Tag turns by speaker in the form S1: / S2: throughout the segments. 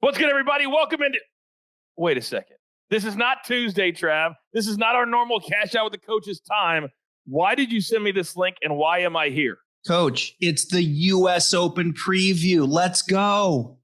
S1: What's good, everybody? Welcome into... Wait a second. This is not Tuesday, Trav. This is not our normal cash out with the coaches time. Why did you send me this link, and why am I here?
S2: Coach, it's the U.S. Open preview. Let's go.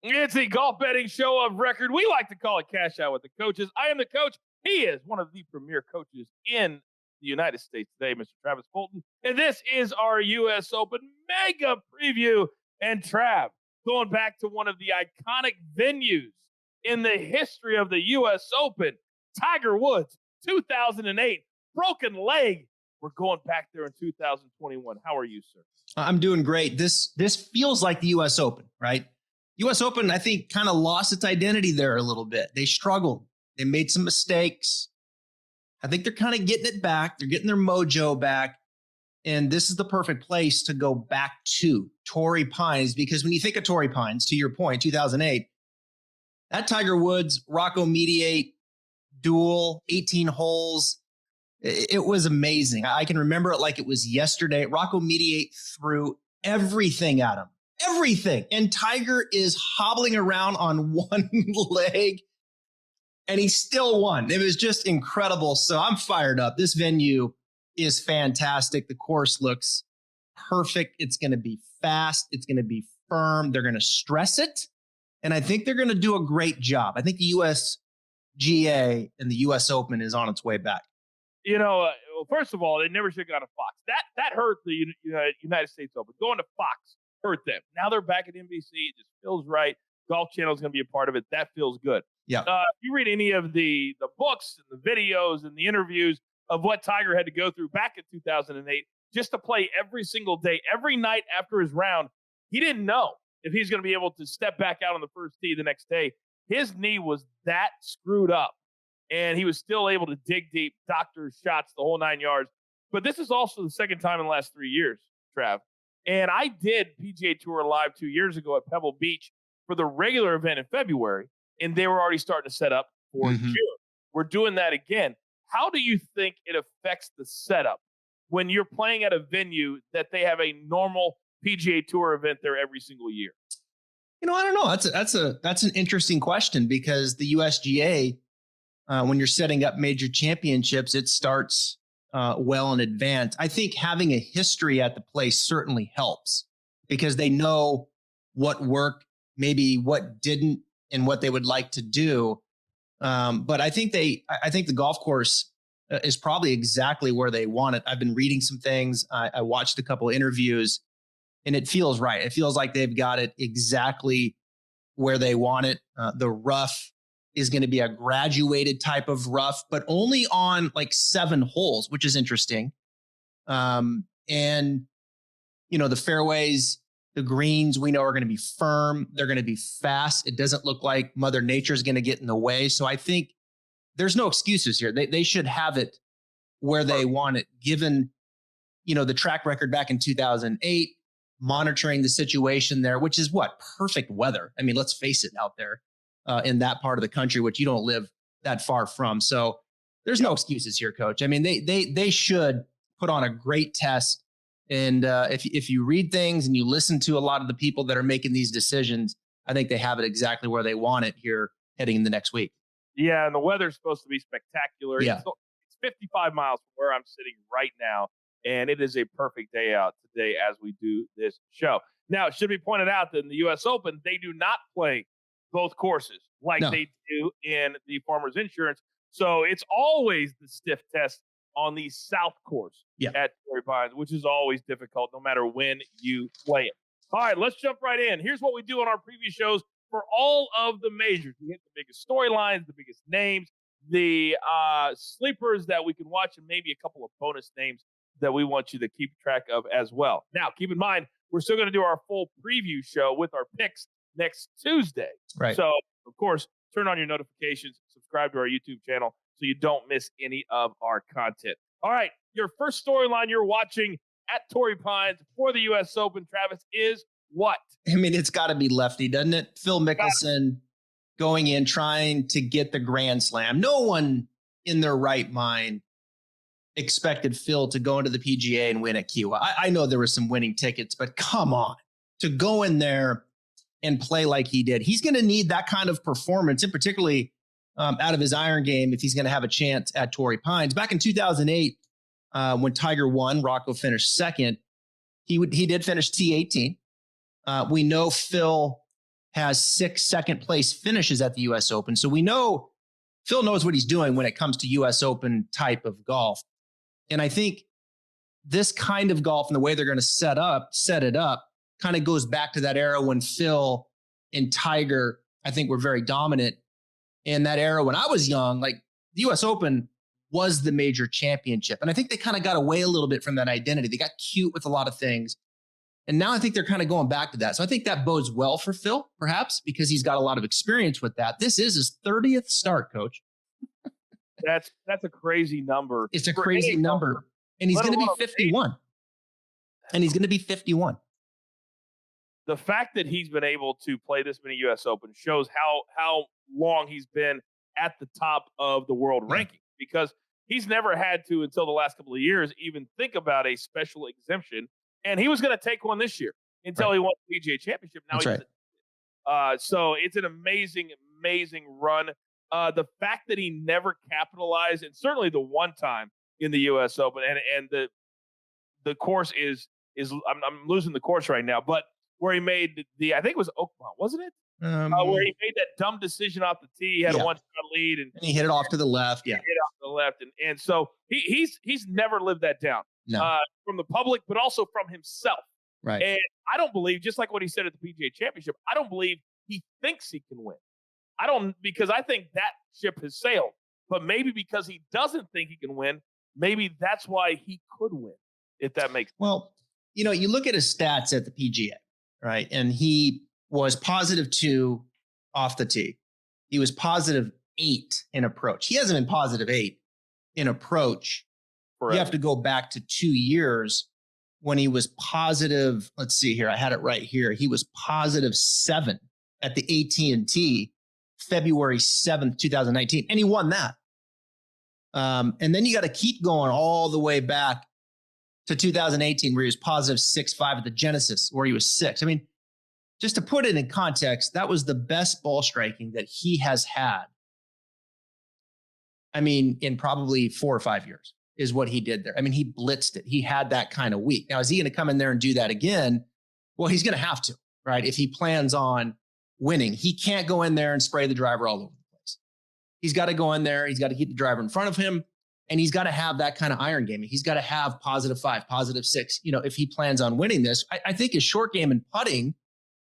S1: It's the golf betting show of record. We like to call it Cash Out with the Coaches. I am the coach. He is one of the premier coaches in the United States today, Mr. Travis Fulton. And this is our U.S. Open mega preview. And Trav, going back to one of the iconic venues in the history of the U.S. Open, Tiger Woods, 2008, broken leg. We're going back there in 2021. How are you, sir?
S2: I'm doing great. This feels like the U.S. Open, right? U.S. Open, I think, kind of lost its identity there a little bit. They struggled. They made some mistakes. I think they're kind of getting it back. They're getting their mojo back. And this is the perfect place to go back to Torrey Pines, because when you think of Torrey Pines, to your point, 2008, that Tiger Woods, Rocco Mediate duel, 18 holes, it was amazing. I can remember it like it was yesterday. Rocco Mediate threw everything at him. Everything. And Tiger is hobbling around on one leg, and he still won. It was just incredible. So I'm fired up. This venue is fantastic. The course looks perfect. It's going to be fast. It's going to be firm. They're going to stress it. And I think they're going to do a great job. I think the USGA and the US Open is on its way back.
S1: You know, well, first of all, they never should have gone to Fox. That hurt the United States Open. Going to Fox hurt them. Now they're back at NBC. It just feels right. Golf Channel is going to be a part of it. That feels good.
S2: Yeah.
S1: If you read any of the books and the videos and the interviews of what Tiger had to go through back in 2008 just to play every single day, every night after his round, he didn't know if he's going to be able to step back out on the first tee the next day. His knee was that screwed up, and he was still able to dig deep, doctors, shots, the whole 9 yards. But this is also the second time in the last 3 years, Trav. And I did PGA Tour Live 2 years ago at Pebble Beach for the regular event in February, and they were already starting to set up for June. We're doing that again. How do you think it affects the setup when you're playing at a venue that they have a normal PGA Tour event there every single year?
S2: You know, I don't know. That's an interesting question, because the USGA, when you're setting up major championships, it starts well in advance. I think having a history at the place certainly helps, because they know what worked, maybe what didn't, and what they would like to do. But I think the golf course is probably exactly where they want it. I've been reading some things. I watched a couple of interviews, and it feels right. It feels like they've got it exactly where they want it. The rough is going to be a graduated type of rough, but only on like 7 holes, which is interesting. And, you know, the fairways, the greens, we know are going to be firm. They're going to be fast. It doesn't look like Mother Nature is going to get in the way. So I think there's no excuses here. They should have it where they want it, given, you know, the track record back in 2008, monitoring the situation there, which is what? Perfect weather. I mean, let's face it, out there. In that part of the country, which you don't live that far from. So there's no excuses here, Coach. I mean, they should put on a great test. And if you read things and you listen to a lot of the people that are making these decisions, I think they have it exactly where they want it here heading in the next week.
S1: Yeah, and the weather's supposed to be spectacular.
S2: Yeah.
S1: It's 55 miles from where I'm sitting right now, and it is a perfect day out today as we do this show. Now, it should be pointed out that in the U.S. Open, they do not play both courses like they do in the Farmers Insurance. So it's always the stiff test on the South course at Torrey Pines, which is always difficult no matter when you play it. All right, let's jump right in. Here's what we do on our preview shows for all of the majors. We hit the biggest storylines, the biggest names, the sleepers that we can watch, and maybe a couple of bonus names that we want you to keep track of as well. Now, keep in mind, we're still going to do our full preview show with our picks next Tuesday.
S2: Right.
S1: So, of course, turn on your notifications, subscribe subscribe to our YouTube channel so you don't miss any of our content. All right, your first storyline you're watching at Torrey Pines for the U.S. Open, Travis, is what?
S2: I mean, it's got to be Lefty, doesn't it? Phil Mickelson going in, trying to get the Grand Slam. No one in their right mind expected Phil to go into the PGA and win at Kiawah. I know there were some winning tickets, but come on, to go in there and play like he did. He's going to need that kind of performance, and particularly out of his iron game, if he's going to have a chance at Torrey Pines. Back in 2008, when Tiger won, Rocco finished second. He did finish T18. We know Phil has 6 second-place finishes at the U.S. Open, so we know Phil knows what he's doing when it comes to U.S. Open type of golf. And I think this kind of golf and the way they're going to set it up, kind of goes back to that era when Phil and Tiger, I think, were very dominant. In that era when I was young, like the U.S. Open was the major championship. And I think they kind of got away a little bit from that identity. They got cute with a lot of things. And now I think they're kind of going back to that. So I think that bodes well for Phil, perhaps, because he's got a lot of experience with that. This is his 30th start, Coach.
S1: That's a crazy number.
S2: It's a crazy number. And he's going to be 51. And he's going to be 51.
S1: The fact that he's been able to play this many U.S. Open shows how long he's been at the top of the world ranking, because he's never had to, until the last couple of years, even think about a special exemption. And he was going to take one this year until he won the PGA Championship. Now so it's an amazing, amazing run. The fact that he never capitalized, and certainly the one time in the U.S. Open, and the course is I'm losing the course right now, but where he made I think it was Oakmont, wasn't it? Where he made that dumb decision off the tee. He had a one-shot lead, and
S2: he hit it off to the left.
S1: Yeah, hit it off to the left, and so he's never lived that down from the public, but also from himself.
S2: Right.
S1: And I don't believe, just like what he said at the PGA Championship, I don't believe he thinks he can win. Because I think that ship has sailed. But maybe because he doesn't think he can win, maybe that's why he could win, if that makes sense.
S2: Well, you look at his stats at the PGA, right? And he was +2 off the tee. He was +8 in approach. He hasn't been +8 in approach. Forever. You have to go back to 2 years when he was positive. Let's see here. I had it right here. He was +7 at the AT&T February 7th, 2019. And he won that. And then you got to keep going all the way back to 2018, where he was +6.5 at the Genesis, where he was 6. I mean, just to put it in context, that was the best ball striking that he has had. I mean, in probably 4 or 5 years is what he did there. I mean, he blitzed it. He had that kind of week. Now, is he going to come in there and do that again? Well, he's going to have to, right? If he plans on winning, he can't go in there and spray the driver all over the place. He's got to go in there. He's got to keep the driver in front of him. And he's got to have that kind of iron game. He's got to have +5, +6. If he plans on winning this, I think his short game and putting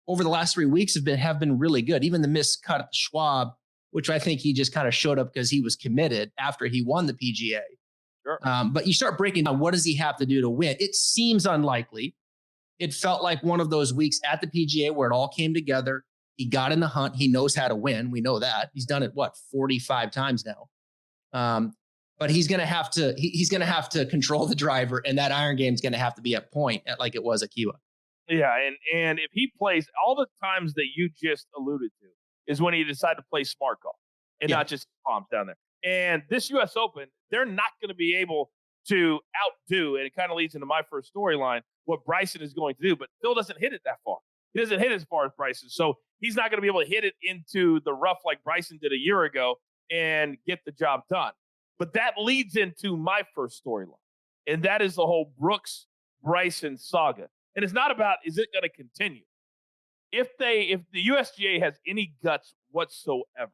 S2: over the last 3 weeks have been really good. Even the missed cut at the Schwab, which I think he just kind of showed up because he was committed after he won the PGA.
S1: Sure.
S2: But you start breaking down, what does he have to do to win? It seems unlikely. It felt like one of those weeks at the PGA where it all came together. He got in the hunt. He knows how to win. We know that. He's done it, 45 times now. But he's going to have to. He's going to have to control the driver, and that iron game is going to have to be at point, like it was at Kiawah.
S1: Yeah, and if he plays all the times that you just alluded to, is when he decided to play smart golf and not just bombs down there. And this U.S. Open, they're not going to be able to outdo, and it kind of leads into my first storyline, what Bryson is going to do. But Phil doesn't hit it that far. He doesn't hit as far as Bryson, so he's not going to be able to hit it into the rough like Bryson did a year ago and get the job done. But that leads into my first storyline, and that is the whole Brooks-Bryson saga. And it's not about, is it going to continue? If the USGA has any guts whatsoever,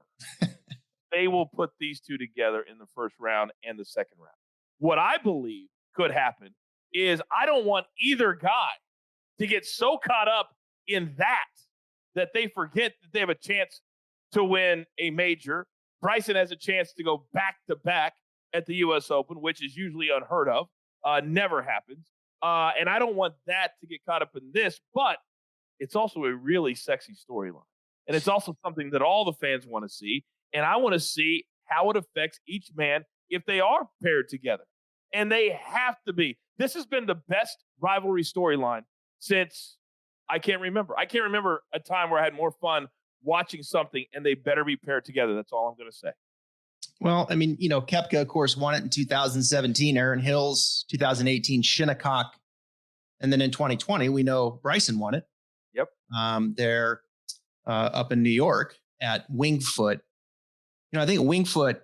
S1: they will put these two together in the first round and the second round. What I believe could happen is I don't want either guy to get so caught up in that they forget that they have a chance to win a major. Bryson has a chance to go back-to-back at the U.S. Open, which is usually unheard of. Never happens. And I don't want that to get caught up in this, but it's also a really sexy storyline. And it's also something that all the fans want to see. And I want to see how it affects each man if they are paired together. And they have to be. This has been the best rivalry storyline since I can't remember. I can't remember a time where I had more fun watching something, and they better be paired together. That's all I'm going to say.
S2: Well, I mean, Koepka, of course, won it in 2017, Aaron Hills, 2018, Shinnecock. And then in 2020, we know Bryson won it.
S1: Yep.
S2: They're up in New York at Winged Foot. I think Winged Foot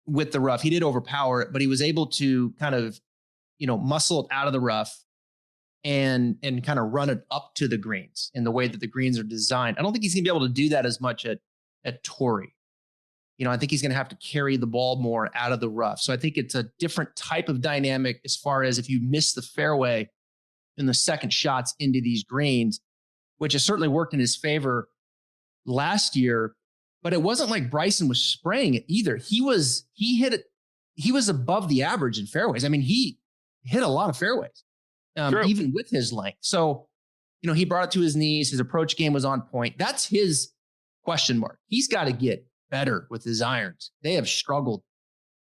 S2: with the rough, he did overpower it, but he was able to kind of, muscle it out of the rough and kind of run it up to the greens in the way that the greens are designed. I don't think he's gonna be able to do that as much at Torrey. I think he's going to have to carry the ball more out of the rough. So I think it's a different type of dynamic as far as if you miss the fairway in the second shots into these greens, which has certainly worked in his favor last year. But it wasn't like Bryson was spraying it either. He hit it. He was above the average in fairways. I mean, he hit a lot of fairways, even with his length. So, he brought it to his knees. His approach game was on point. That's his question mark. He's got to get better with his irons. They have struggled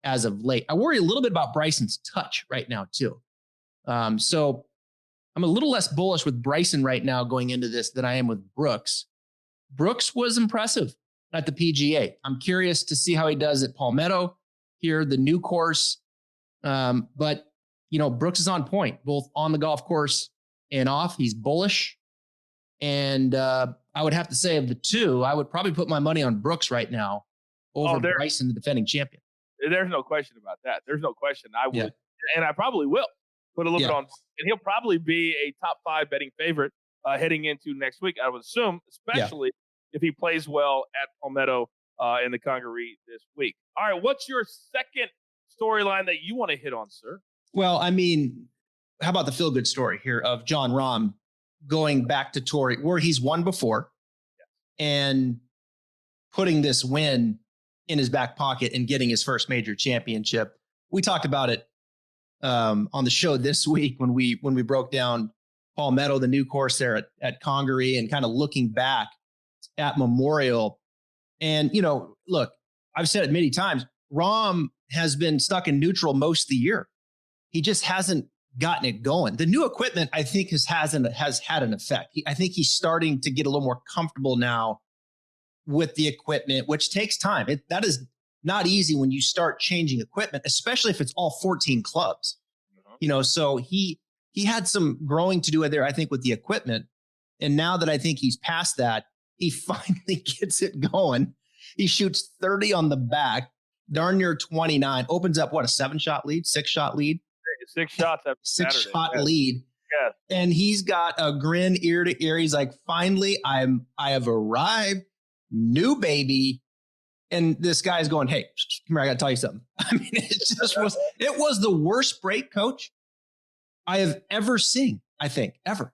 S2: as of late. I worry a little bit about Bryson's touch right now too. So I'm a little less bullish with Bryson right now going into this than I am with Brooks. Brooks was impressive at the PGA. I'm curious to see how he does at Palmetto here, the new course. But Brooks is on point, both on the golf course and off. He's bullish. And I would have to say of the two, I would probably put my money on Brooks right now over Bryson, the defending champion.
S1: There's no question about that. There's no question. I would, and I probably will put a little bit on, and he'll probably be a top 5 betting favorite heading into next week, I would assume, especially if he plays well at Palmetto in the Congaree this week. All right, what's your second storyline that you want to hit on, sir?
S2: Well, I mean, how about the feel-good story here of Jon Rahm going back to Torrey, where he's won before, and putting this win in his back pocket and getting his first major championship. We talked about it on the show this week when we broke down Palmetto, the new course there at Congaree, and kind of looking back at Memorial. And, look, I've said it many times, Rahm has been stuck in neutral most of the year. He just hasn't gotten it going. The new equipment, I think, has had an effect. I think he's starting to get a little more comfortable now with the equipment, which takes time. That is not easy when you start changing equipment, especially if it's all 14 clubs. So he had some growing to do there, I think, with the equipment. And now that I think he's past that, he finally gets it going. He shoots 30 on the back, darn near 29, opens up, a 7-shot lead, 6-shot lead?
S1: 6 shots after
S2: 6-shot lead.
S1: Yes.
S2: And he's got a grin ear to ear. He's like, finally, I have arrived, new baby. And this guy's going, hey, come here, I got to tell you something. I mean, it was the worst break, Coach, I have ever seen, I think, ever.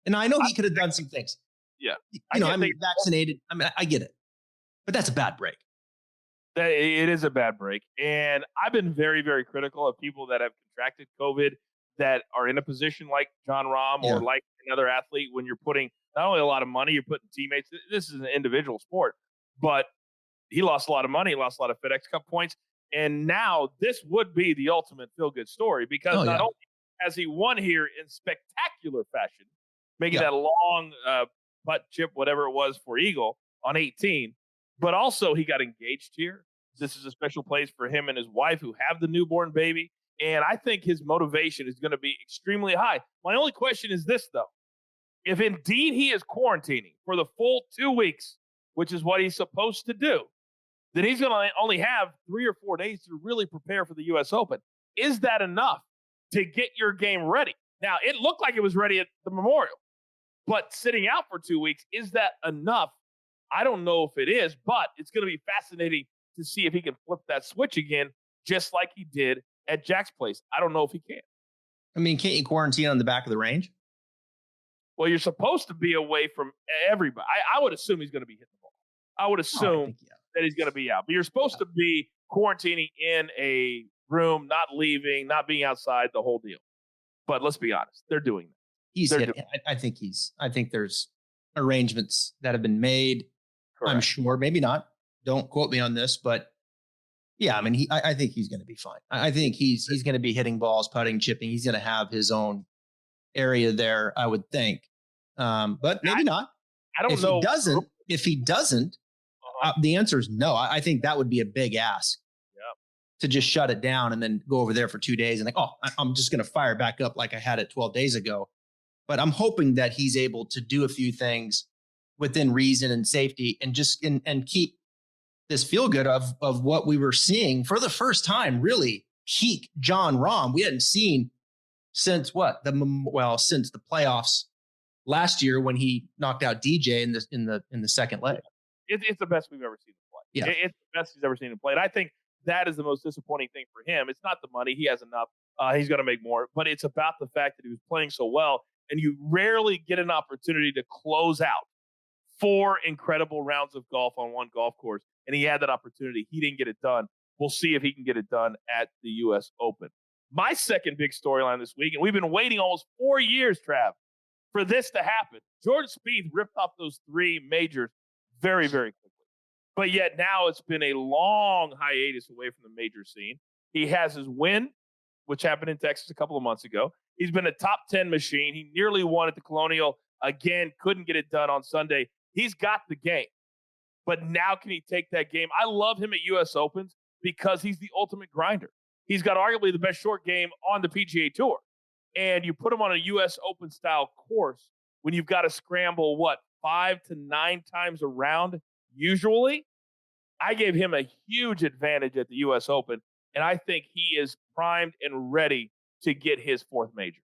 S2: And I know he could have done some things.
S1: Yeah.
S2: I'm vaccinated. I mean, I get it. But that's a bad break.
S1: It is a bad break. And I've been very, very critical of people that have contracted COVID that are in a position like Jon Rahm or like another athlete when you're putting not only a lot of money, you're putting teammates. This is an individual sport, but he lost a lot of money, lost a lot of FedEx Cup points. And now this would be the ultimate feel-good story because not only has he won here in spectacular fashion, making that long putt chip, whatever it was for Eagle on 18, but also he got engaged here. This is a special place for him and his wife who have the newborn baby. And I think his motivation is going to be extremely high. My only question is this, though. If indeed he is quarantining for the full 2 weeks, which is what he's supposed to do, then he's going to only have 3 or 4 days to really prepare for the U.S. Open. Is that enough to get your game ready? Now, it looked like it was ready at the Memorial, but sitting out for 2 weeks, is that enough? I don't know if it is, but it's going to be fascinating to see if he can flip that switch again, just like he did at Jack's place. I don't know if he can.
S2: I mean, can't you quarantine on the back of the range?
S1: Well, you're supposed to be away from everybody. I would assume he's going to be hitting the ball. I would assume that he's going to be out. But you're supposed to be quarantining in a room, not leaving, not being outside, the whole deal. But let's be honest, they're doing that.
S2: He's hitting. I think there's arrangements that have been made. Correct. I'm sure, maybe not. Don't quote me on this, but Yeah, I mean, I think he's going to be fine. I think he's going to be hitting balls, putting, chipping. He's going to have his own area there, I would think. But maybe not.
S1: I don't know.
S2: If he doesn't, the answer is no. I think that would be a big ask. To just shut it down and then go over there for 2 days and like, I'm just going to fire back up like I had it 12 days ago. But I'm hoping that he's able to do a few things within reason and safety and just and keep this feel good of what we were seeing for the first time, really peak Jon Rahm. We hadn't seen since since the playoffs last year when he knocked out DJ in the second leg.
S1: It's the best we've ever seen him play. Yeah. It's the best he's ever seen him play. And I think that is the most disappointing thing for him. It's not the money. He has enough. He's going to make more. But it's about the fact that he was playing so well. And you rarely get an opportunity to close out 4 incredible rounds of golf on one golf course. And he had that opportunity. He didn't get it done. We'll see if he can get it done at the U.S. Open. My second big storyline this week, and we've been waiting almost 4 years, Trav, for this to happen. Jordan Spieth ripped off those 3 majors very, very quickly. But yet now it's been a long hiatus away from the major scene. He has his win, which happened in Texas a couple of months ago. He's been a top 10 machine. He nearly won at the Colonial. Again, couldn't get it done on Sunday. He's got the game. But now can he take that game? I love him at U.S. Opens because he's the ultimate grinder. He's got arguably the best short game on the PGA Tour. And you put him on a U.S. Open style course when you've got to scramble, 5 to 9 times around usually. I gave him a huge advantage at the U.S. Open, and I think he is primed and ready to get his 4th major.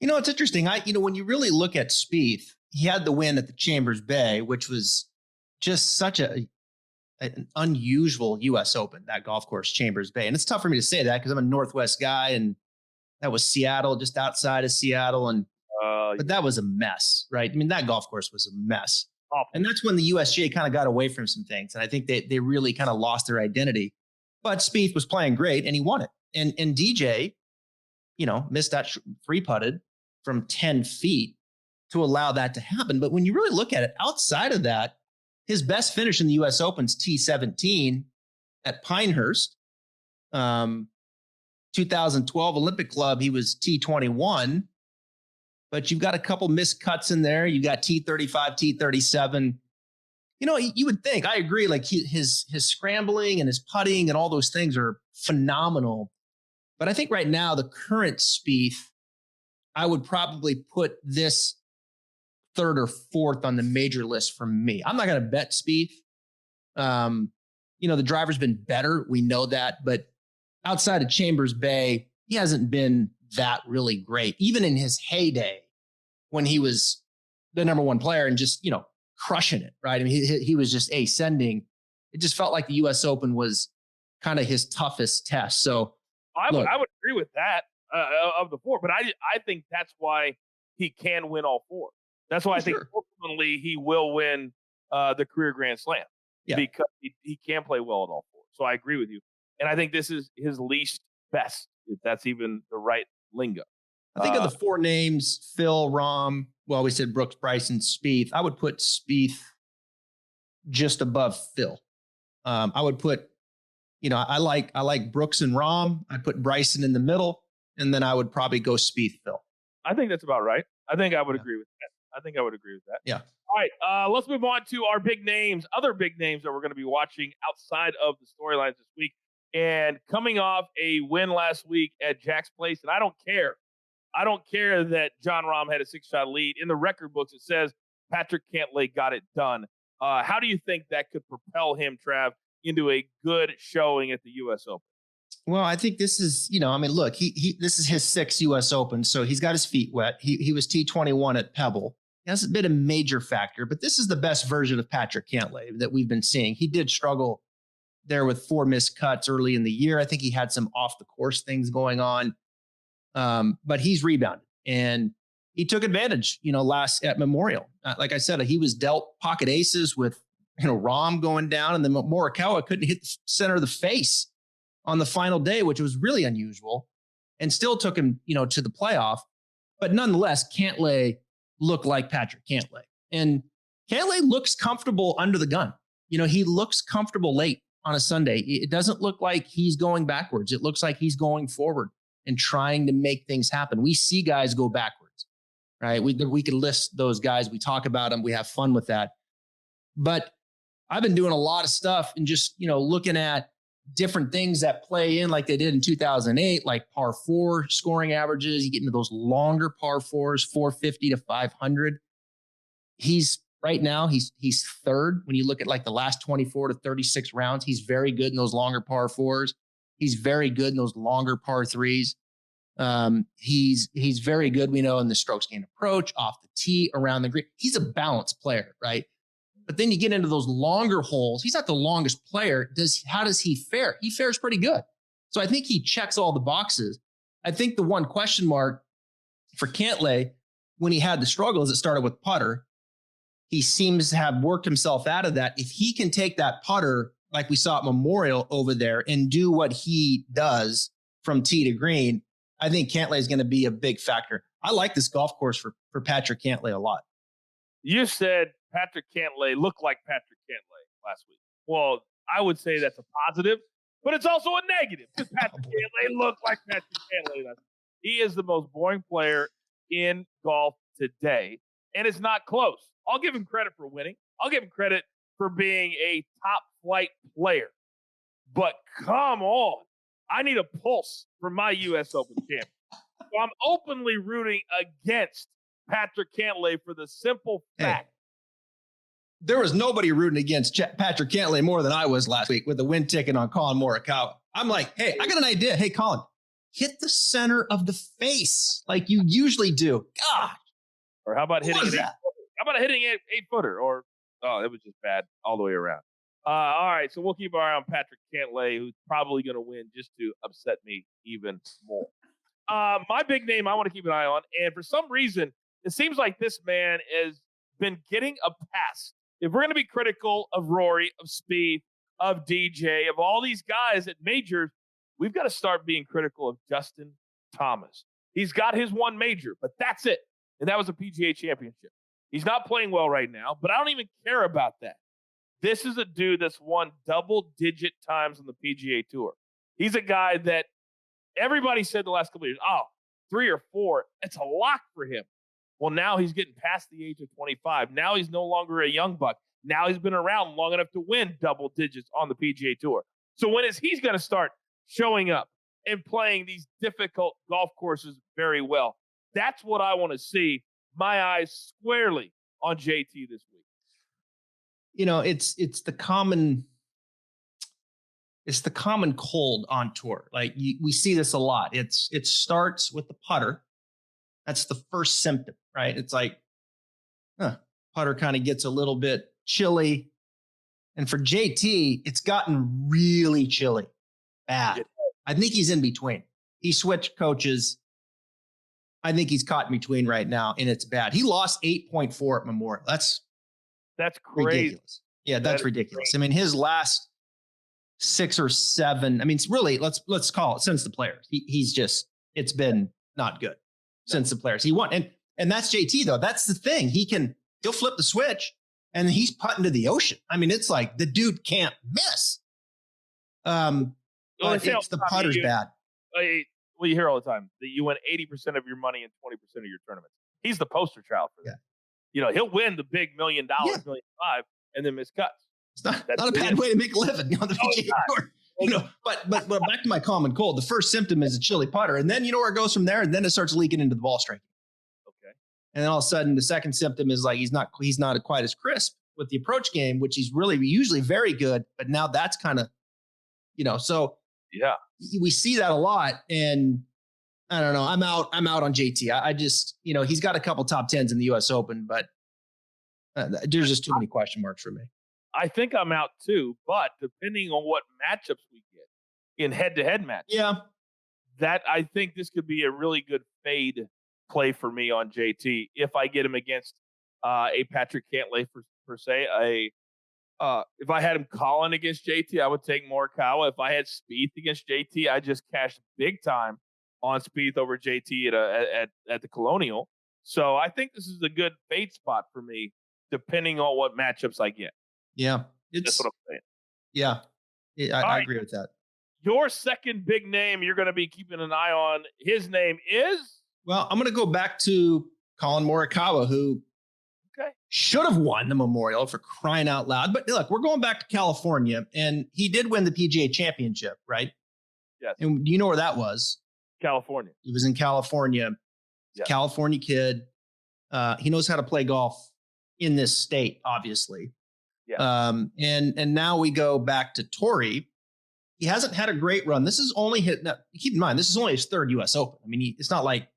S2: You know, it's interesting. When you really look at Spieth, he had the win at the Chambers Bay, which was just such an unusual U.S. Open, that golf course, Chambers Bay. And it's tough for me to say that because I'm a Northwest guy, and that was Seattle, just outside of Seattle. And but that was a mess, right? I mean, that golf course was a mess. And that's when the USGA kind of got away from some things. And I think they really kind of lost their identity. But Spieth was playing great, and he won it. And DJ, missed that free putted from 10 feet to allow that to happen. But when you really look at it, outside of that, his best finish in the U.S. Open's T17 at Pinehurst. 2012 Olympic Club, he was T21. But you've got a couple missed cuts in there. You got T35, T37. You would think, I agree, like his scrambling and his putting and all those things are phenomenal. But I think right now, the current Spieth, I would probably put this 3rd or 4th on the major list for me. I'm not going to bet Spieth. The driver's been better. We know that. But outside of Chambers Bay, he hasn't been that really great, even in his heyday when he was the number 1 player and just, crushing it, right? I mean, he was just ascending. It just felt like the U.S. Open was kind of his toughest test. So
S1: I would agree with that of the 4, but I think that's why he can win all 4. That's why I think ultimately he will win the career Grand Slam because he can play well at all 4. So I agree with you. And I think this is his least best, if that's even the right lingo.
S2: I think of the 4 names, Phil, Rahm, we said Brooks, Bryson, Spieth. I would put Spieth just above Phil. I would put, I like Brooks and Rahm. I put Bryson in the middle, and then I would probably go Spieth, Phil.
S1: I think that's about right. I think I would agree with that.
S2: Yeah.
S1: All right. Let's move on to our big names, other big names that we're going to be watching outside of the storylines this week. And coming off a win last week at Jack's Place, and I don't care that Jon Rahm had a 6-shot lead. In the record books, it says Patrick Cantley got it done. How do you think that could propel him, Trav, into a good showing at the U.S. Open?
S2: Well, I think this is, look, this is his 6th U.S. Open, so he's got his feet wet. He was T21 at Pebble. It hasn't been a major factor, but this is the best version of Patrick Cantley that we've been seeing. He did struggle there with 4 missed cuts early in the year. I think he had some off the course things going on. But he's rebounded and he took advantage, last at Memorial. Like I said, he was dealt pocket aces with, Rahm going down, and then Morikawa couldn't hit the center of the face on the final day, which was really unusual, and still took him, to the playoff. But nonetheless, Cantley looked like Patrick Cantley, and Cantley looks comfortable under the gun. He looks comfortable late on a Sunday. It doesn't look like he's going backwards. It looks like he's going forward and trying to make things happen. We see guys go backwards, right? We could list those guys. We talk about them. We have fun with that. But I've been doing a lot of stuff and just, looking at different things that play in like they did in 2008, like par 4 scoring averages. You get into those longer par 4s, 450 to 500. Right now, he's third. When you look at like the last 24 to 36 rounds, he's very good in those longer par 4s. He's very good in those longer par 3s. He's very good, we know, in the strokes gained approach, off the tee, around the green. He's a balanced player, right? But then you get into those longer holes. He's not the longest player. How does he fare? He fares pretty good. So I think he checks all the boxes. I think the one question mark for Cantley, when he had the struggles, it started with putter. He seems to have worked himself out of that. If he can take that putter, like we saw at Memorial over there, and do what he does from tee to green, I think Cantley is going to be a big factor. I like this golf course for Patrick Cantley a lot.
S1: You said Patrick Cantley looked like Patrick Cantley last week. Well, I would say that's a positive, but it's also a negative because Patrick Cantley looked like Patrick Cantley last week. He is the most boring player in golf today, and it's not close. I'll give him credit for winning. I'll give him credit for being a top-flight player. But come on. I need a pulse for my U.S. Open champion. So I'm openly rooting against Patrick Cantley for the simple fact.
S2: There was nobody rooting against Patrick Cantley more than I was last week with the win ticket on Colin Morikawa. I'm like, hey, I got an idea. Hey, Colin, hit the center of the face like you usually do. God.
S1: Or how about hitting an 8-footer? How about hitting an 8-footer? Or, it was just bad all the way around. All right, so we'll keep our eye on Patrick Cantley, who's probably going to win just to upset me even more. My big name I want to keep an eye on, and for some reason, it seems like this man has been getting a pass. If we're going to be critical of Rory, of Spieth, of DJ, of all these guys at majors, we've got to start being critical of Justin Thomas. He's got his one major, but that's it. And that was a PGA championship. He's not playing well right now, but I don't even care about that. This is a dude that's won double-digit times on the PGA Tour. He's a guy that everybody said the last couple of years, 3 or 4, it's a lock for him. Well, now he's getting past the age of 25. Now he's no longer a young buck. Now he's been around long enough to win double digits on the PGA Tour. So when is he's going to start showing up and playing these difficult golf courses very well? That's what I want to see. My eyes squarely on JT this week.
S2: It's the common cold on tour. Like we see this a lot. It starts with the putter. That's the first symptom, right? It's like, putter kind of gets a little bit chilly. And for JT, it's gotten really chilly, bad. I think he's in between. He switched coaches. I think he's caught in between right now, and it's bad. He lost 8.4 at Memorial. That's
S1: crazy.
S2: Ridiculous. Yeah, that's ridiculous. Crazy. I mean, his last 6 or 7. I mean, it's really let's call it since the players. It's been not good since the players. He won, and that's JT though. That's the thing. He'll flip the switch, and he's putting to the ocean. I mean, it's like the dude can't miss. But it's the putter's bad.
S1: Well, you hear all the time that you win 80% of your money in 20% of your tournaments. He's the poster child for that. Yeah. He'll win the big $1 million, $1.5 million, and then miss cuts.
S2: It's not a bad way to make a living on the PGA Tour. But back to my common cold. The first symptom is a chilly putter, and then you know where it goes from there, and then it starts leaking into the ball striking.
S1: Okay. And
S2: then all of a sudden, the second symptom is like he's not quite as crisp with the approach game, which he's really usually very good. But now that's kind of, so.
S1: Yeah,
S2: we see that a lot, and I don't know. I'm out on JT. I just, he's got a couple top 10s in the U.S. Open, but there's just too many question marks for me.
S1: I think I'm out too, but depending on what matchups we get in head-to-head matches, that I think this could be a really good fade play for me on JT if I get him against a Patrick Cantley per se, if I had him calling against JT, I would take Morikawa. If I had Spieth against JT, I just cashed big time on Spieth over JT at the Colonial. So I think this is a good fade spot for me, depending on what matchups I get.
S2: Yeah,
S1: that's what I'm saying.
S2: Yeah, I agree with that.
S1: Your second big name you're going to be keeping an eye on, his name is?
S2: Well, I'm going to go back to Colin Morikawa, who should have won the Memorial, for crying out loud. But look, we're going back to California, and he did win the PGA Championship, right?
S1: Yes.
S2: And do you know where that was?
S1: California.
S2: He was in California.
S1: Yes.
S2: California kid. He knows how to play golf in this state, obviously.
S1: Yeah.
S2: And now we go back to Torrey. He hasn't had a great run. This is only keep in mind, this is only his third U.S. Open. I mean, it's not like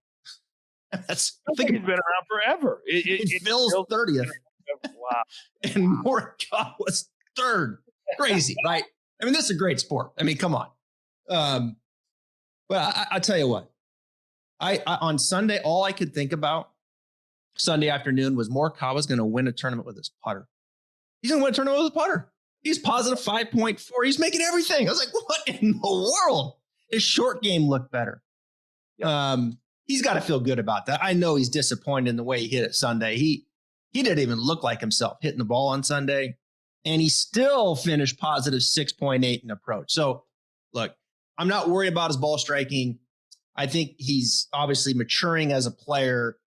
S2: that's.
S1: I think he's been around forever.
S2: It Phil's 30th.
S1: Wow.
S2: And Morikawa was third. Crazy, right? I mean, this is a great sport. I mean, come on. But I tell you what, I on Sunday, all I could think about Sunday afternoon was Morikawa's going to win a tournament with his putter. He's going to win a tournament with his putter. He's positive 5.4. He's making everything. I was like, what in the world? His short game looked better. He's got to feel good about that. I know he's disappointed in the way he hit it Sunday. He didn't even look like himself hitting the ball on Sunday, and he still finished positive 6.8 in approach. So, look, I'm not worried about his ball striking. I think he's obviously maturing as a player.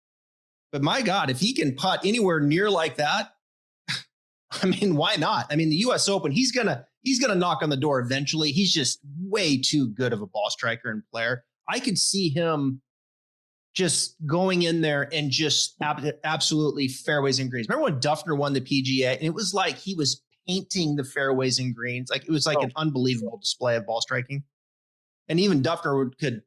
S2: But my God, if he can putt anywhere near like that, I mean, why not? I mean, the U.S. Open, he's gonna knock on the door eventually. He's just way too good of a ball striker and player. I could see him just going in there and just absolutely fairways and greens. Remember when Duffner won the PGA, and it was like he was painting the fairways and greens. Like it was like an unbelievable display of ball striking. And even Duffner could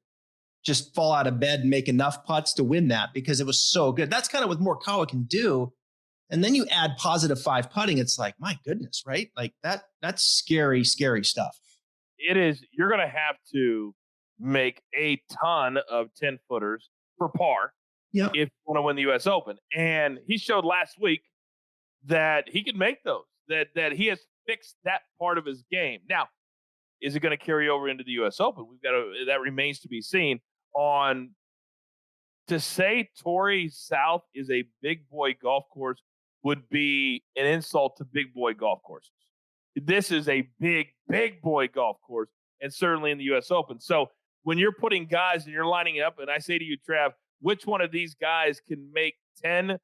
S2: just fall out of bed and make enough putts to win that because it was so good. That's kind of what Morikawa can do. And then you add positive 5 putting. It's like, my goodness, right? Like that's scary, scary stuff.
S1: It is. You're going to have to make a ton of 10 footers for par if you want to win the U.S. Open. And he showed last week that he can make those, that he has fixed that part of his game. Now, is it going to carry over into the U.S. Open? That remains to be seen. To say Torrey South is a big boy golf course would be an insult to big boy golf courses. This is a big boy golf course, and certainly in the U.S. Open. So when you're putting guys and you're lining up, and I say to you, Trav, which one of these guys can make 10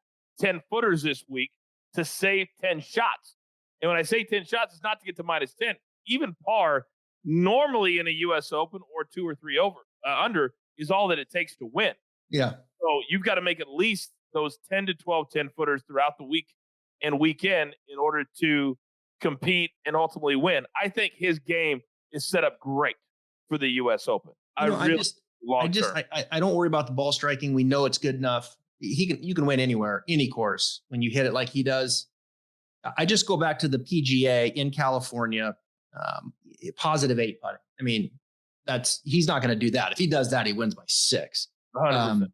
S1: footers this week to save 10 shots? And when I say 10 shots, it's not to get to minus 10. Even par, normally in a U.S. Open or 2 or 3 under is all that it takes to win.
S2: Yeah.
S1: So you've got to make at least those 10 to 12 10 footers throughout the week and weekend in order to compete and ultimately win. I think his game is set up great for the U.S. Open. I don't worry about the ball striking. We know it's good enough. You can win anywhere, any course when you hit it like he does. I just go back to the PGA in California, positive 8 putting. I mean, he's not going to do that. If he does that, he wins by 6. 100%.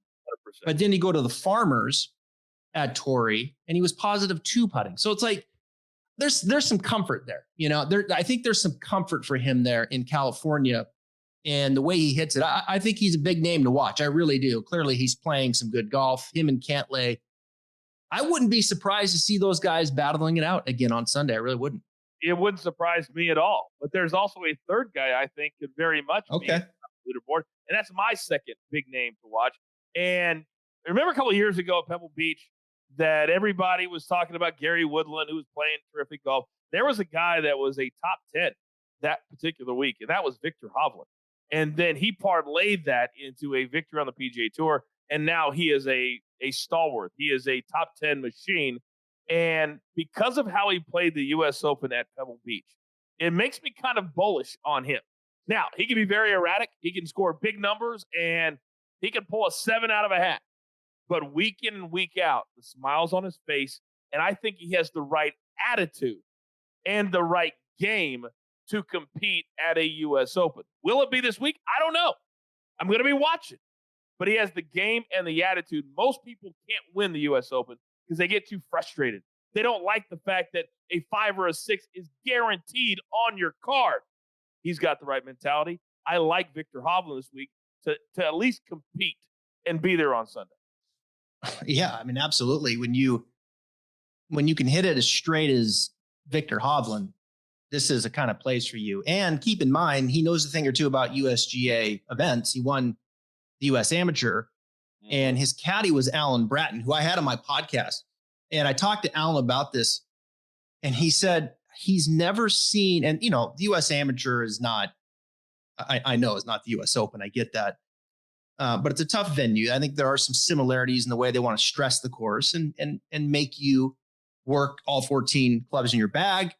S2: But then you go to the Farmers at Torrey, and he was positive 2 putting. So it's like there's some comfort there. You know, I think there's some comfort for him there in California, and the way he hits it. I think he's a big name to watch. I really do. Clearly, he's playing some good golf. Him and Cantley. I wouldn't be surprised to see those guys battling it out again on Sunday. I really wouldn't.
S1: It wouldn't surprise me at all. But there's also a third guy I think could very much be on the leaderboard, and that's my second big name to watch. And I remember a couple of years ago at Pebble Beach that everybody was talking about Gary Woodland, who was playing terrific golf. There was a guy that was a top 10 that particular week, and that was Victor Hovland. And then he parlayed that into a victory on the PGA Tour, and now he is a stalwart. He is a top 10 machine. And because of how he played the U.S. Open at Pebble Beach, it makes me kind of bullish on him. Now, he can be very erratic. He can score big numbers, and he can pull a 7 out of a hat. But week in and week out, the smiles on his face, and I think he has the right attitude and the right game to compete at a U.S. Open. Will it be this week? I don't know. I'm going to be watching. But he has the game and the attitude. Most people can't win the U.S. Open because they get too frustrated. They don't like the fact that a 5 or a 6 is guaranteed on your card. He's got the right mentality. I like Victor Hovland this week to at least compete and be there on Sunday.
S2: Yeah, I mean, absolutely. When you can hit it as straight as Victor Hovland, this is a kind of place for you. And keep in mind, he knows a thing or two about USGA events. He won the US Amateur, and his caddy was Alan Bratton, who I had on my podcast. And I talked to Alan about this, and he said he's never seen, and the US Amateur is not, I know it's not the US Open. I get that. But it's a tough venue. I think there are some similarities in the way they want to stress the course and make you work all 14 clubs in your bag.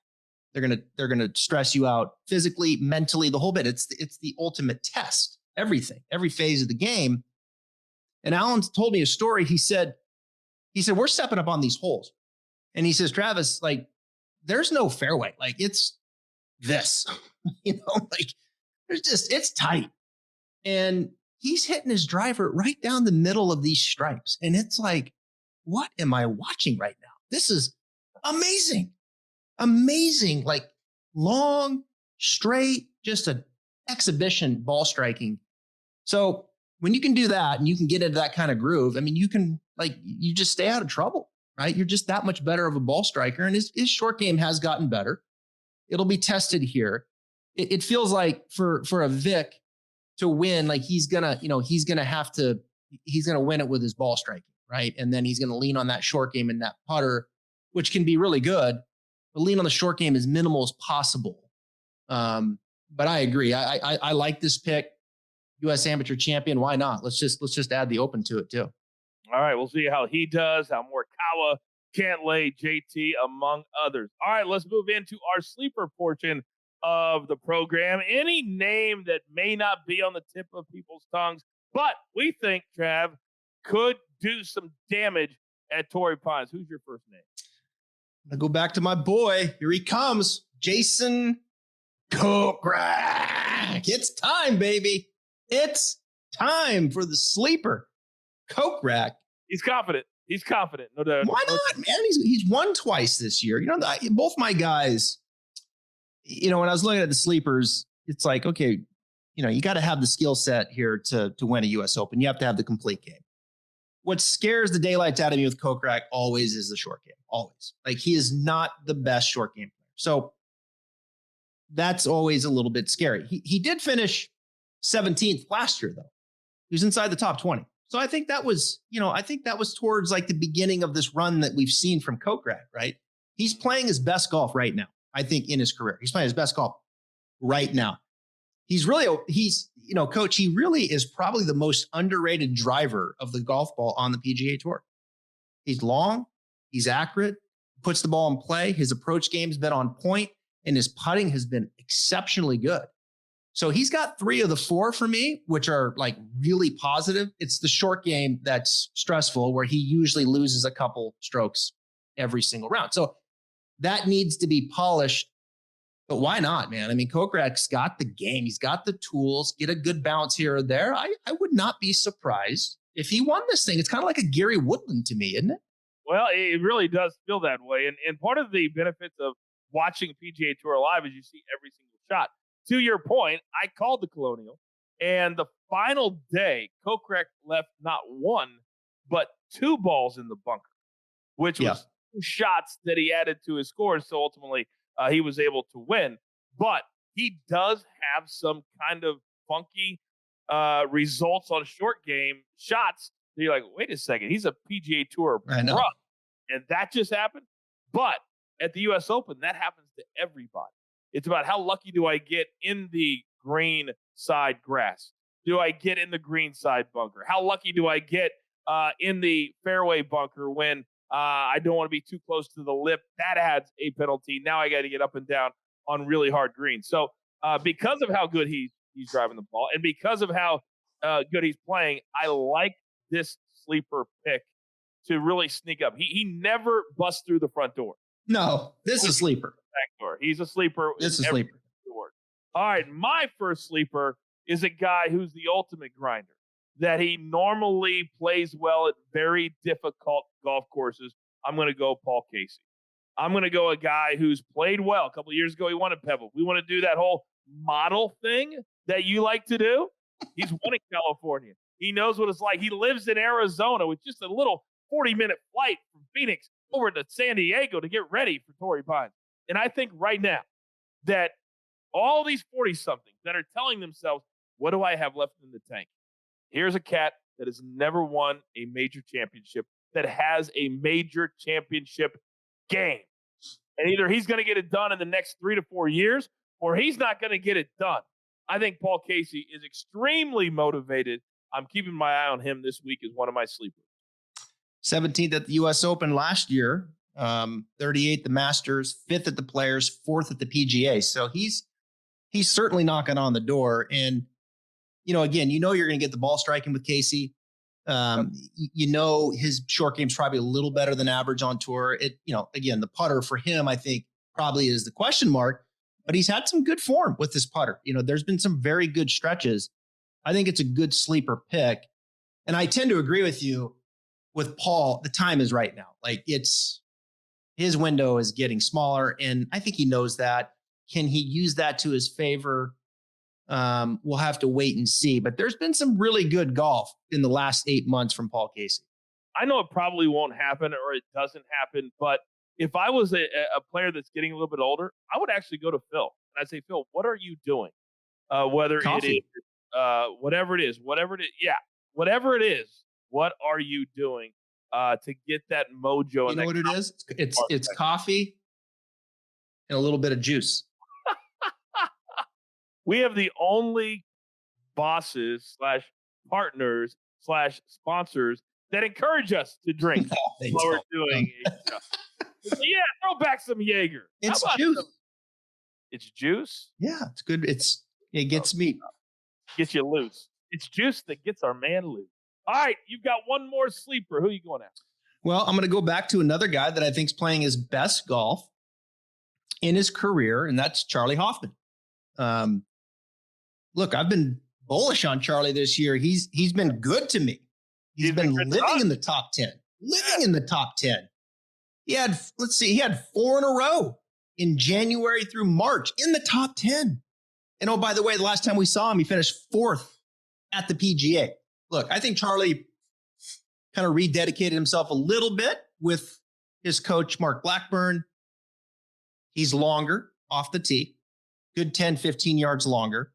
S2: They're gonna stress you out physically, mentally, the whole bit. It's the ultimate test. Everything, every phase of the game. And Alan told me a story. He said we're stepping up on these holes, and he says, Travis, like, there's no fairway. Like, it's this, like it's tight, and he's hitting his driver right down the middle of these stripes. And it's like, what am I watching right now? This is amazing. Amazing. Like, long, straight, just an exhibition ball striking. So when you can do that and you can get into that kind of groove, I mean, you can, like, you just stay out of trouble, right? You're just that much better of a ball striker. And his short game has gotten better. It'll be tested here. It feels like for a Vic to win, like he's gonna win it with his ball striking, right? And then he's gonna lean on that short game and that putter, which can be really good, but lean on the short game as minimal as possible. But I agree. I like this pick. U.S. Amateur champion. Why not? Let's just add the Open to it too.
S1: All right, we'll see how he does. How Morikawa, Cantley, JT, among others. All right, let's move into our sleeper portion of the program. Any name that may not be on the tip of people's tongues, but we think, Trav, could do some damage at Torrey Pines. Who's your first name?
S2: I go back to my boy. Here he comes, Jason Kokrak. It's time, baby. It's time for the sleeper. Kokrak.
S1: He's confident. No doubt.
S2: Why not, man? He's won twice this year. Both my guys, when I was looking at the sleepers, it's like, okay, you got to have the skill set here to win a U.S. Open. You have to have the complete game. What scares the daylights out of me with Kokrak always is the short game. Always. Like, he is not the best short game player. So that's always a little bit scary. He did finish 17th last year, though. He was inside the top 20. So I think that was, towards like the beginning of this run that we've seen from Kokrak, right? He's playing his best golf right now, I think, in his career. He's playing his best golf right now. Coach, he really is probably the most underrated driver of the golf ball on the PGA Tour. He's long, he's accurate, puts the ball in play. His approach game's been on point, and his putting has been exceptionally good. So he's got 3 of the 4 for me, which are like really positive. It's the short game that's stressful, where he usually loses a couple strokes every single round. So that needs to be polished. But why not, man? I mean, Kokrak's got the game. He's got the tools. Get a good bounce here or there. I would not be surprised if he won this thing. It's kind of like a Gary Woodland to me, isn't it?
S1: Well, it really does feel that way. And part of the benefits of watching PGA Tour live is you see every single shot. To your point, I called the Colonial, and the final day, Kokrak left not 1, but 2 balls in the bunker, which was 2 shots that he added to his score. So ultimately, he was able to win. But he does have some kind of funky results on short game shots. So you're like, wait a second, he's a PGA Tour pro, and that just happened. But at the U.S. Open, that happens to everybody. It's about how lucky do I get in the green side grass? Do I get in the green side bunker? How lucky do I get in the fairway bunker when I don't want to be too close to the lip? That adds a penalty. Now I got to get up and down on really hard greens. So because of how good he's driving the ball, and because of how good he's playing, I like this sleeper pick to really sneak up. He never busts through the front door.
S2: No, this is a sleeper.
S1: Back door. He's a sleeper.
S2: This is a sleeper.
S1: All right, my first sleeper is a guy who's the ultimate grinder, that he normally plays well at very difficult golf courses. I'm going to go Paul Casey. I'm going to go a guy who's played well. A couple of years ago, he won at Pebble. We want to do that whole model thing that you like to do. He's won in California. He knows what it's like. He lives in Arizona with just a little 40-minute flight from Phoenix over to San Diego to get ready for Torrey Pines. And I think right now, that all these 40-somethings that are telling themselves, what do I have left in the tank? Here's a cat that has never won a major championship, that has a major championship game. And either he's going to get it done in the next 3 to 4 years, or he's not going to get it done. I think Paul Casey is extremely motivated. I'm keeping my eye on him this week as one of my sleepers.
S2: 17th at the U.S. Open last year, 38th the Masters, 5th at the Players, 4th at the PGA. So he's certainly knocking on the door. And, again, you're going to get the ball striking with Casey. His short game's probably a little better than average on tour. Again, the putter for him, I think, probably is the question mark, but he's had some good form with this putter. There's been some very good stretches. I think it's a good sleeper pick. And I tend to agree with you with Paul. The time is right now. Like, his window is getting smaller, and I think he knows that. Can he use that to his favor? We'll have to wait and see. But there's been some really good golf in the last 8 months from Paul Casey.
S1: I know it probably won't happen, or it doesn't happen, but if I was a player that's getting a little bit older, I would actually go to Phil. And I'd say, Phil, what are you doing? Whether
S2: Coffee.
S1: It is, whatever it is, what are you doing to get that mojo?
S2: You know what it is? It's coffee and a little bit of juice.
S1: We have the only bosses / partners / sponsors that encourage us to drink while we're doing yeah, throw back some Jaeger.
S2: It's juice.
S1: It's juice?
S2: Yeah, it's good. It gets me.
S1: Gets you loose. It's juice that gets our man loose. All right, you've got one more sleeper. Who are you going after?
S2: Well, I'm going to go back to another guy that I think is playing his best golf in his career, and that's Charlie Hoffman. Look, I've been bullish on Charlie this year. He's been good to me. He's been living in the top 10. In the top 10. He had 4 in a row in January through March in the top 10. And oh, by the way, the last time we saw him, he finished 4th at the PGA. Look, I think Charlie kind of rededicated himself a little bit with his coach, Mark Blackburn. He's longer off the tee, good 10, 15 yards longer,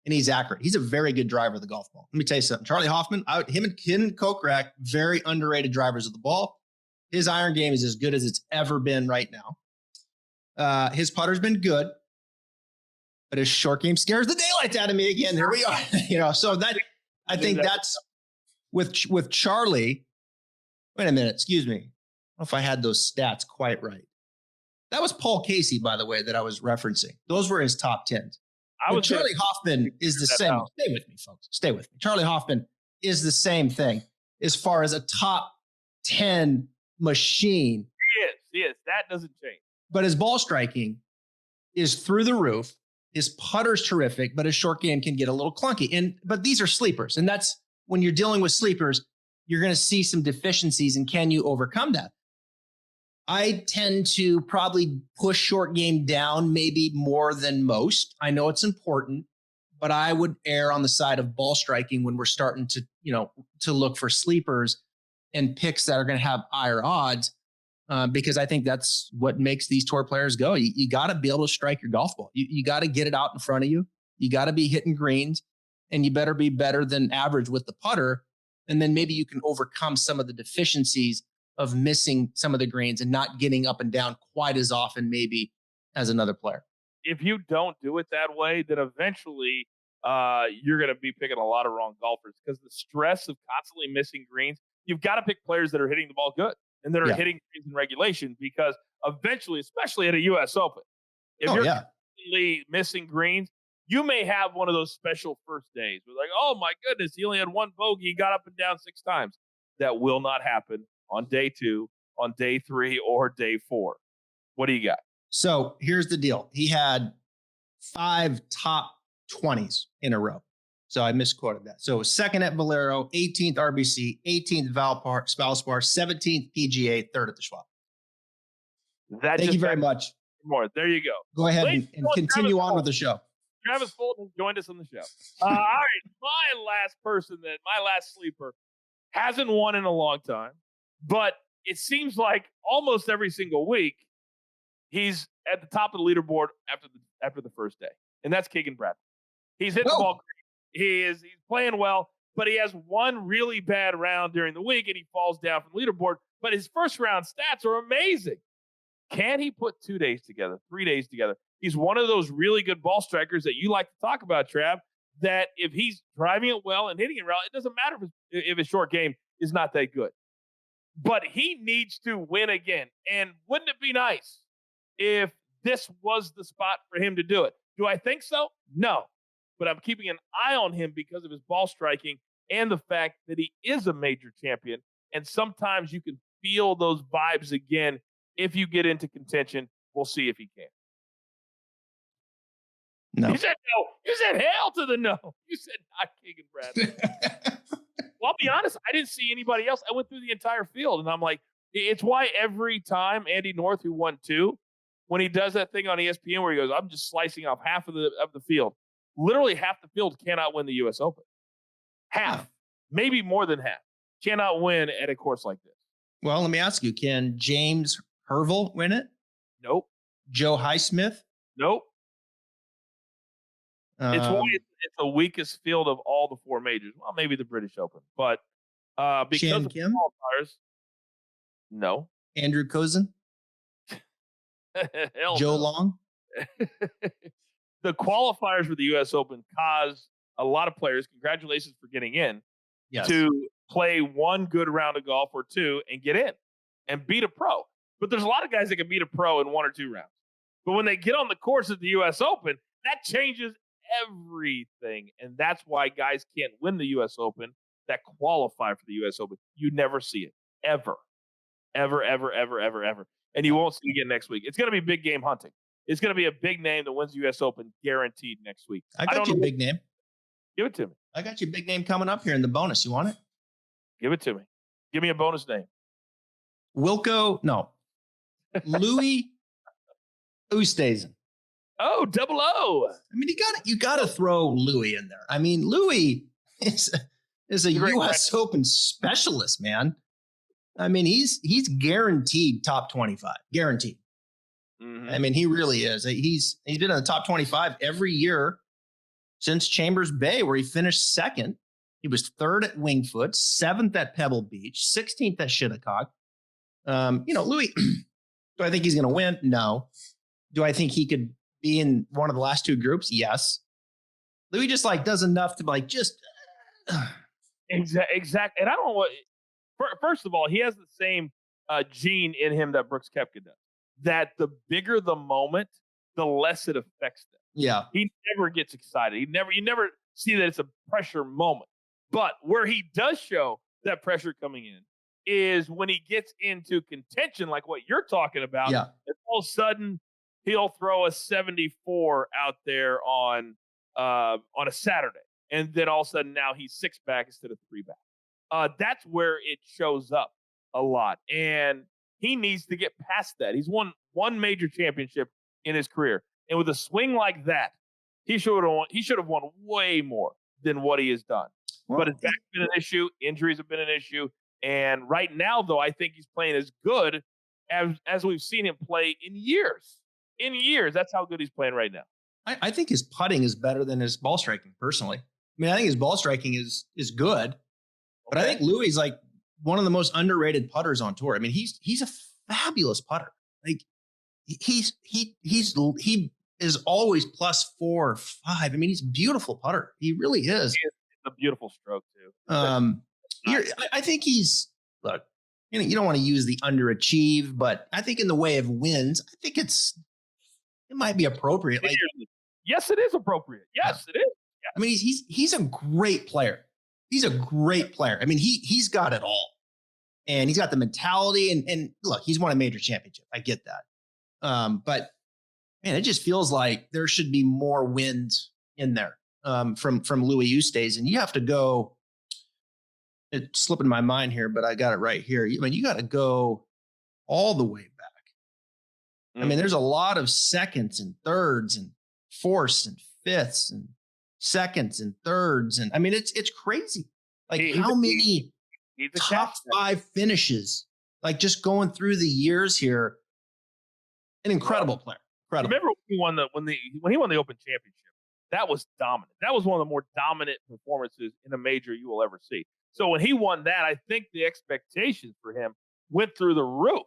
S2: and he's accurate. He's a very good driver of the golf ball. Let me tell you something. Charlie Hoffman, him and Kokrak, very underrated drivers of the ball. His iron game is as good as it's ever been right now. His putter's been good, but his short game scares the daylights out of me again. There we are. So that I think that's with Charlie. Wait a minute, excuse me. I don't know if I had those stats quite right. That was Paul Casey, by the way, that I was referencing. Those were his top 10s. Charlie Hoffman is the same. Stay with me, folks. Stay with me. Charlie Hoffman is the same thing as far as a top 10 machine.
S1: He is. That doesn't change.
S2: But his ball striking is through the roof. His putter's terrific, but his short game can get a little clunky. But these are sleepers. And that's when you're dealing with sleepers, you're going to see some deficiencies. And can you overcome that? I tend to probably push short game down maybe more than most. I know it's important, but I would err on the side of ball striking when we're starting to look for sleepers and picks that are going to have higher odds, because I think that's what makes these tour players go. You got to be able to strike your golf ball. You got to get it out in front of you. You got to be hitting greens, and you better be better than average with the putter. And then maybe you can overcome some of the deficiencies of missing some of the greens and not getting up and down quite as often maybe as another player.
S1: If you don't do it that way, then eventually you're going to be picking a lot of wrong golfers, because the stress of constantly missing greens, you've got to pick players that are hitting the ball good and that are hitting greens in regulation, because eventually, especially at a U.S. Open, if you're constantly missing greens, you may have one of those special first days where like, oh my goodness, he only had one bogey, he got up and down 6 times. That will not happen on day 2, on day 3, or day 4. What do you got?
S2: So here's the deal. He had 5 top 20s in a row. So I misquoted that. So 2nd at Valero, 18th RBC, 18th Valspar, 17th PGA, 3rd at the Schwab. Thank you very much.
S1: More. There you go.
S2: Go ahead and continue on with the show.
S1: Travis Fulton joined us on the show. All right. My last sleeper hasn't won in a long time, but it seems like almost every single week he's at the top of the leaderboard after the first day, and that's Keegan Bradley. He's hitting the ball great. He's playing well, but he has one really bad round during the week, and he falls down from the leaderboard. But his first round stats are amazing. Can he put 2 days together, 3 days together? He's one of those really good ball strikers that you like to talk about, Trav, that if he's driving it well and hitting it well, it doesn't matter if his short game is not that good. But he needs to win again. And wouldn't it be nice if this was the spot for him to do it? Do I think so? No. But I'm keeping an eye on him because of his ball striking and the fact that he is a major champion. And sometimes you can feel those vibes again if you get into contention. We'll see if he can.
S2: No.
S1: You said no. You said hell to the no. You said not Keegan Bradley. Well, I'll be honest. I didn't see anybody else. I went through the entire field, and I'm like, it's why every time Andy North, who won 2, when he does that thing on ESPN where he goes, I'm just slicing off half of the field. Literally half the field cannot win the U.S. Open. Half, maybe more than half, cannot win at a course like this.
S2: Well, let me ask you, can James Hervel win it?
S1: Nope.
S2: Joe Highsmith?
S1: Nope. It's the weakest field of all the 4 majors. Well, maybe the British Open, but because
S2: Shan
S1: of
S2: Kim?
S1: qualifiers, no.
S2: Andrew Kozin? Joe Long?
S1: The qualifiers for the U.S. Open cause a lot of players, congratulations for getting in, to play one good round of golf or 2 and get in and beat a pro. But there's a lot of guys that can beat a pro in 1 or 2 rounds. But when they get on the course at the U.S. Open, that changes everything. And that's why guys can't win the U.S. Open that qualify for the U.S. Open. You never see it. Ever. Ever, ever, ever, ever, ever. And you won't see it again next week. It's going to be big game hunting. It's going to be a big name that wins the U.S. Open guaranteed next week.
S2: I got you a big name.
S1: Give it to me.
S2: I got you a big name coming up here in the bonus. You want it?
S1: Give it to me. Give me a bonus name.
S2: Louis Oosthuizen.
S1: Oh, double O.
S2: I mean, you got to throw Louis in there. I mean, Louis is a U.S. Open specialist, man. I mean, he's guaranteed top 25, guaranteed. Mm-hmm. I mean, he really is. He's been in the top 25 every year since Chambers Bay, where he finished 2nd. He was 3rd at Wingfoot, 7th at Pebble Beach, 16th at Shinnecock. Louis, do I think he's going to win? No. Do I think he could be in one of the last 2 groups? Yes. Louis just does enough to
S1: Exactly. And I don't know what. First of all, he has the same gene in him that Brooks Koepka does. That the bigger the moment, the less it affects them.
S2: Yeah.
S1: He never gets excited. You never see that it's a pressure moment. But where he does show that pressure coming in is when he gets into contention, like what you're talking about.
S2: Yeah.
S1: And all of a sudden, he'll throw a 74 out there on a Saturday. And then all of a sudden now he's 6 back instead of 3 back. That's where it shows up a lot. And he needs to get past that. He's won 1 major championship in his career. And with a swing like that, he should have won way more than what he has done. Well, but his back's been an issue. Injuries have been an issue. And right now, though, I think he's playing as good as we've seen him play in years. In years, that's how good he's playing right now.
S2: I think his putting is better than his ball striking, personally. I mean, I think his ball striking is good. But I think Louis is one of the most underrated putters on tour. I mean, he's a fabulous putter. He is always +4 or 5. I mean, he's a beautiful putter. He really is.
S1: It's a beautiful stroke too.
S2: I think look. You don't want to use the underachieve, but I think in the way of wins, I think it might be appropriate.
S1: Yes, it is appropriate. Yes, it is. Yeah.
S2: I mean, he's a great player. He's a great player. I mean, he's got it all. And he's got the mentality and look, he's won a major championship. I get that. But man, it just feels like there should be more wins in there from Louis Oosthuizen. And you have to go, it's slipping my mind here, but I got it right here. I mean, you got to go all the way back. I mean, there's a lot of seconds and thirds and fourths and fifths and seconds and thirds. And I mean, it's crazy. How many top 5 finishes, just going through the years here. An incredible player. Incredible.
S1: Remember when he won the Open Championship? That was dominant. That was one of the more dominant performances in a major you will ever see. So when he won that, I think the expectations for him went through the roof.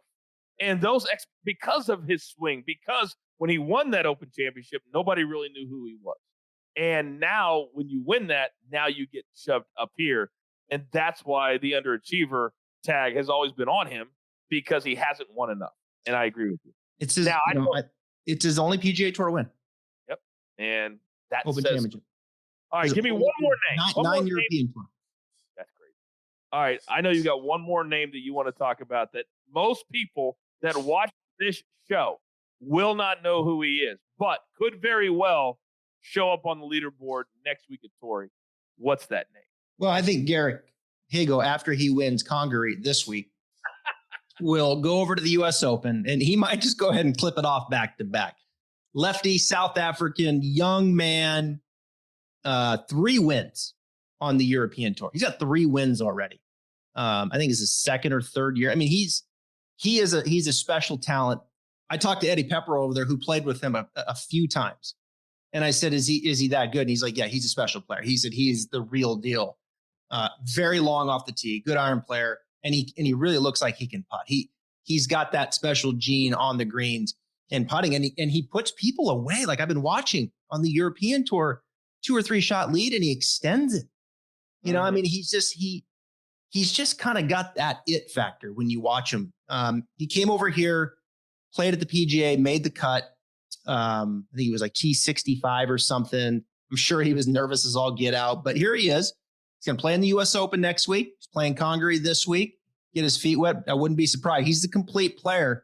S1: And because of his swing, because when he won that Open Championship, nobody really knew who he was. And now when you win that, now you get shoved up here. And that's why the underachiever tag has always been on him, because he hasn't won enough. And I agree with you.
S2: It's his, it's his only PGA Tour win.
S1: Yep. And that
S2: Open
S1: says,
S2: Championship.
S1: All right, give me one more name.
S2: Nine European Tour.
S1: That's great. All right, I know you got one more name that you want to talk about that most people that watch this show will not know who he is, but could very well show up on the leaderboard next week at Torrey. What's that name?
S2: Well, I think Garrick Hago, after he wins Congaree this week, will go over to the U.S. Open, and he might just go ahead and clip it off back to back. Lefty, South African, young man, 3 wins on the European Tour. He's got 3 wins already. I think it's his second or third year. I mean, he's a special talent. I talked to Eddie Pepper over there, who played with him a few times. And I said, is he that good? And he's like, yeah, he's a special player. He said, he's the real deal. Very long off the tee, good iron player. And he really looks like he can putt. He's got that special gene on the greens and putting, and he puts people away. Like, I've been watching on the European Tour, 2 or 3 shot lead, and he extends it. You know, I mean, he's just kind of got that it factor when you watch him. He came over here, played at the PGA, made the cut. I think he was like T65 or something. I'm sure he was nervous as all get out, but here he is. He's going to play in the U.S. Open next week. He's playing Congaree this week. Get his feet wet. I wouldn't be surprised. He's the complete player.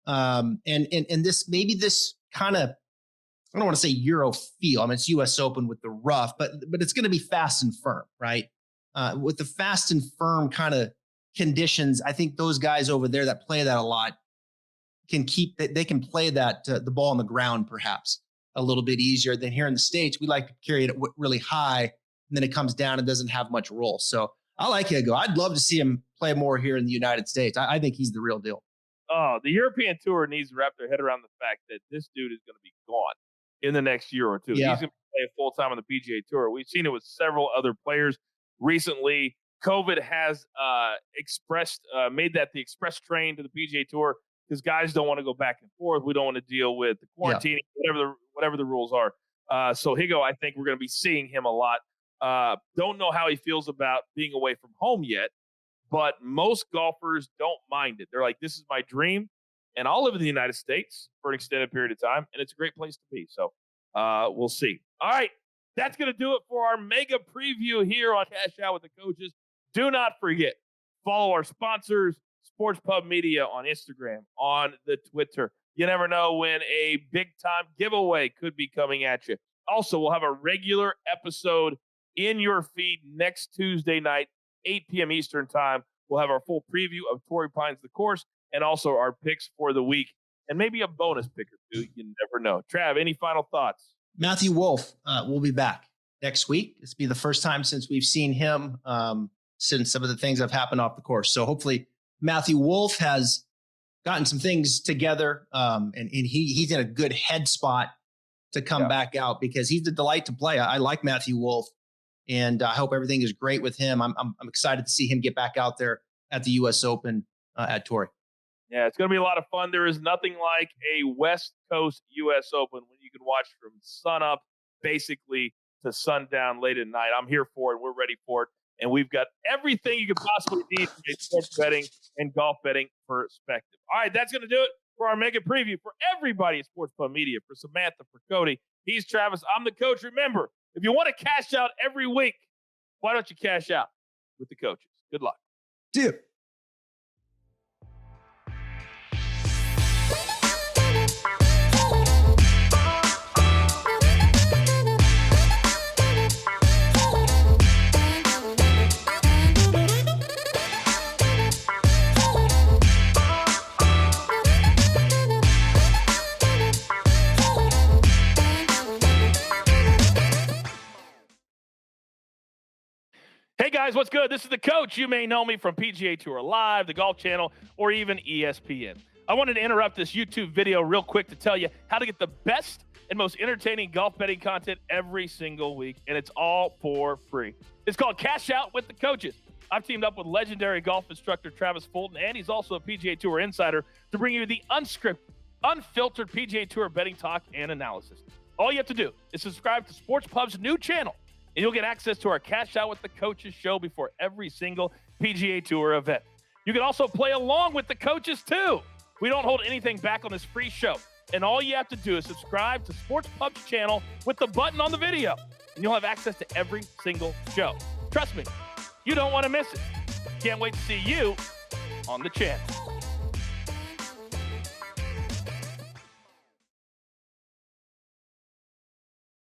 S2: And this kind of, I don't want to say Euro feel. I mean, it's U.S. Open with the rough, but it's going to be fast and firm, right? With the fast and firm kind of conditions, I think those guys over there that play that a lot they can play that the ball on the ground perhaps a little bit easier than here in the States. We like to carry it really high, and then it comes down and doesn't have much roll. So I like Higo. I'd love to see him play more here in the United States. I think he's the real deal.
S1: Oh, the European Tour needs to wrap their head around the fact that this dude is going to be gone in the next year or two. Yeah. He's going to play full time on the PGA Tour. We've seen it with several other players recently. COVID has made that the express train to the PGA Tour, because guys don't want to go back and forth. We don't want to deal with the quarantine, whatever the rules are. So Higo, I think we're going to be seeing him a lot. Don't know how he feels about being away from home yet, but most golfers don't mind it. They're like, this is my dream, and I'll live in the United States for an extended period of time, and it's a great place to be. So we'll see. All right, that's going to do it for our mega preview here on Cash Out with the Coaches. Do not forget, follow our sponsors, Sports Pub Media, on Instagram, on the Twitter. You never know when a big-time giveaway could be coming at you. Also, we'll have a regular episode in your feed next Tuesday night, 8 p.m. Eastern time. We'll have our full preview of Torrey Pines, the course, and also our picks for the week, and maybe a bonus pick or two. You never know. Trav, any final thoughts?
S2: Matthew Wolff will be back next week. This will be the first time since we've seen him since some of the things have happened off the course. So hopefully Matthew Wolff has gotten some things together, and he's in a good head spot to come back out, because he's a delight to play. I like Matthew Wolff, and I hope everything is great with him. I'm excited to see him get back out there at the U.S. Open at Torrey.
S1: Yeah, it's going to be a lot of fun. There is nothing like a West Coast U.S. Open when you can watch from sun up basically to sundown late at night. I'm here for it. We're ready for it. And we've got everything you could possibly need from a sports betting and golf betting perspective. All right, that's going to do it for our mega preview for everybody at Sports Pub Media. For Samantha, for Cody, he's Travis. I'm the coach. Remember, if you want to cash out every week, why don't you cash out with the coaches? Good luck.
S2: Dude.
S1: Hey guys, what's good? This is the coach. You may know me from PGA Tour Live, the Golf Channel, or even ESPN. I wanted to interrupt this YouTube video real quick to tell you how to get the best and most entertaining golf betting content every single week, and it's all for free. It's called Cash Out with the Coaches. I've teamed up with legendary golf instructor Travis Fulton, and he's also a PGA Tour insider, to bring you the unscripted, unfiltered PGA Tour betting talk and analysis. All you have to do is subscribe to Sports Pub's new channel, and you'll get access to our Cash Out with the Coaches show before every single PGA Tour event. You can also play along with the coaches, too. We don't hold anything back on this free show. And all you have to do is subscribe to Sports Pub's channel with the button on the video, and you'll have access to every single show. Trust me, you don't want to miss it. Can't wait to see you on the channel.